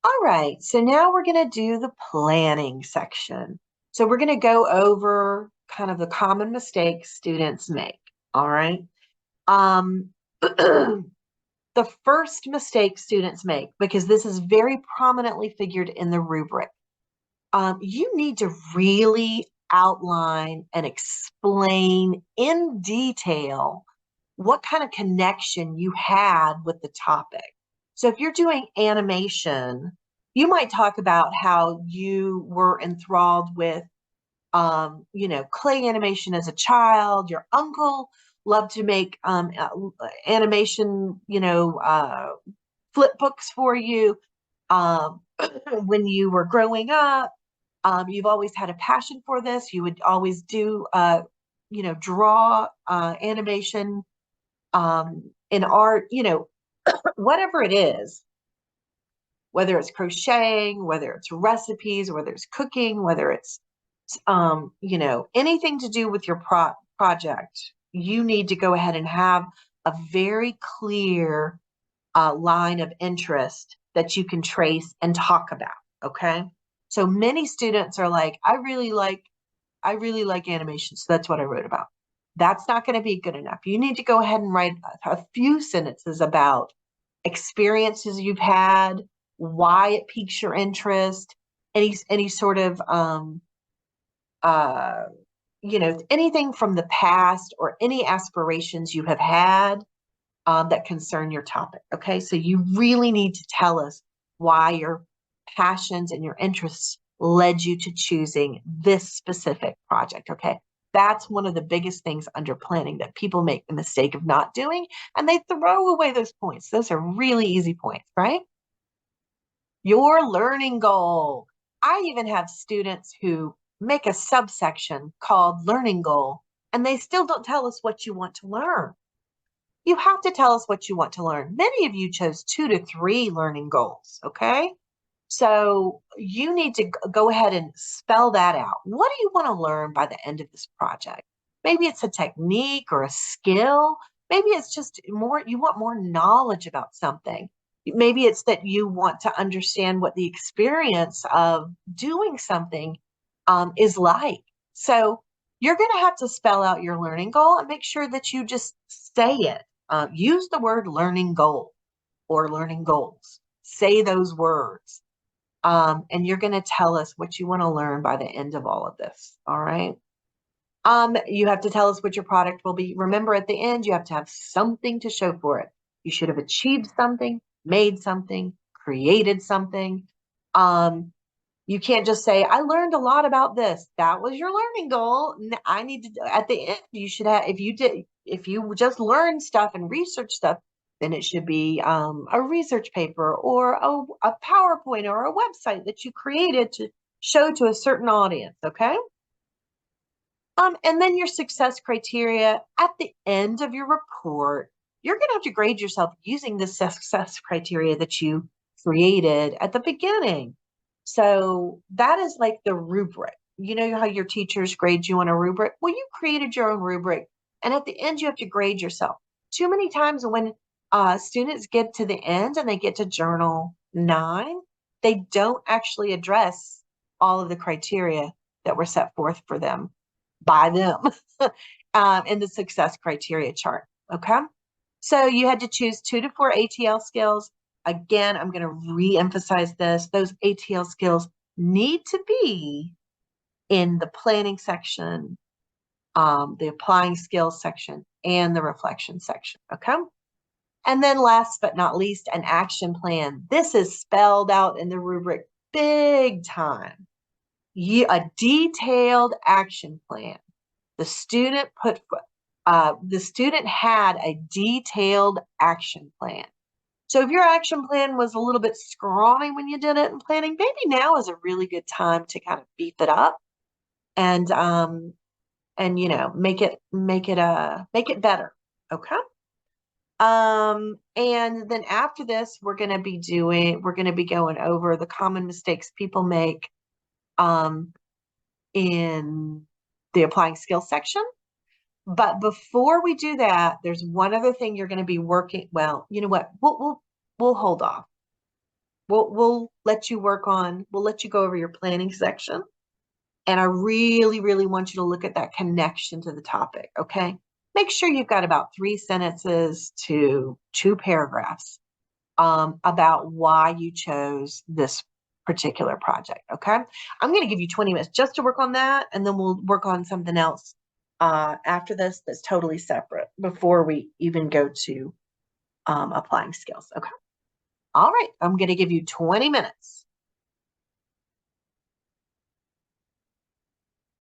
All right, so now we're going to do the planning section. So we're going to go over kind of the common mistakes students make. All right. Um, the first mistake students make, because this is very prominently figured in the rubric, you need to really outline and explain in detail what kind of connection you had with the topic. So if you're doing animation, you might talk about how you were enthralled with, clay animation as a child. Your uncle loved to make animation, flip books for you um, when you were growing up. You've always had a passion for this. You would always do, draw animation in art, whatever it is, whether it's crocheting, whether it's recipes, whether it's cooking, whether it's, anything to do with your project, you need to go ahead and have a very clear line of interest that you can trace and talk about. Okay. So many students are like, I really like animation. So that's what I wrote about. That's not going to be good enough. You need to go ahead and write a few sentences about experiences you've had, why it piques your interest, any sort of uh anything from the past or any aspirations you have had that concern your topic. Okay, so you really need to tell us why your passions and your interests led you to choosing this specific project. Okay, that's one of the biggest things under planning that people make the mistake of not doing, and they throw away those points. Those are really easy points, right? Your learning goal. I even have students who make a subsection called learning goal, and they still don't tell us what you want to learn. You have to tell us what you want to learn. Many of you chose 2 to 3 learning goals, okay? So you need to go ahead and spell that out. What do you want to learn by the end of this project? Maybe it's a technique or a skill. Maybe it's just more, you want more knowledge about something. Maybe it's that you want to understand what the experience of doing something is like. So you're going to have to spell out your learning goal and make sure that you just say it. Use the word learning goal or learning goals. Say those words. And you're going to tell us what you want to learn by the end of all of this. All right. You have to tell us what your product will be. Remember, at the end, you have to have something to show for it. You should have achieved something, made something, created something. Um, you can't just say, I learned a lot about this. That was your learning goal. I need to, at the end, you should have, if you just learn stuff and research stuff, then it should be a research paper or a PowerPoint or a website that you created to show to a certain audience. Okay. And then your success criteria at the end of your report, you're going to have to grade yourself using the success criteria that you created at the beginning. So that is like the rubric. You know how your teachers grade you on a rubric? Well, you created your own rubric. And at the end, you have to grade yourself. Too many times when students get to the end and they get to journal 9, they don't actually address all of the criteria that were set forth for them by them in the success criteria chart. Okay. So you had to choose 2 to 4 ATL skills. Again, I'm going to re-emphasize this. Those ATL skills need to be in the planning section, the applying skills section, and the reflection section. Okay. And then last but not least, an action plan. This is spelled out in the rubric big time. A detailed action plan. The student the student had a detailed action plan. So if your action plan was a little bit scrawny when you did it in planning, maybe now is a really good time to kind of beef it up and make it better. Okay. And then after this, we're going to be going over the common mistakes people make in the applying skills section. But before we do that, there's one other thing you're going to be working. Well, you know what? We'll hold off. we'll let you we'll let you go over your planning section. And I really, really want you to look at that connection to the topic, okay? Make sure you've got about 3 sentences to 2 paragraphs about why you chose this particular project, okay? I'm going to give you 20 minutes just to work on that, and then we'll work on something else after this that's totally separate before we even go to applying skills, okay? All right, I'm going to give you 20 minutes.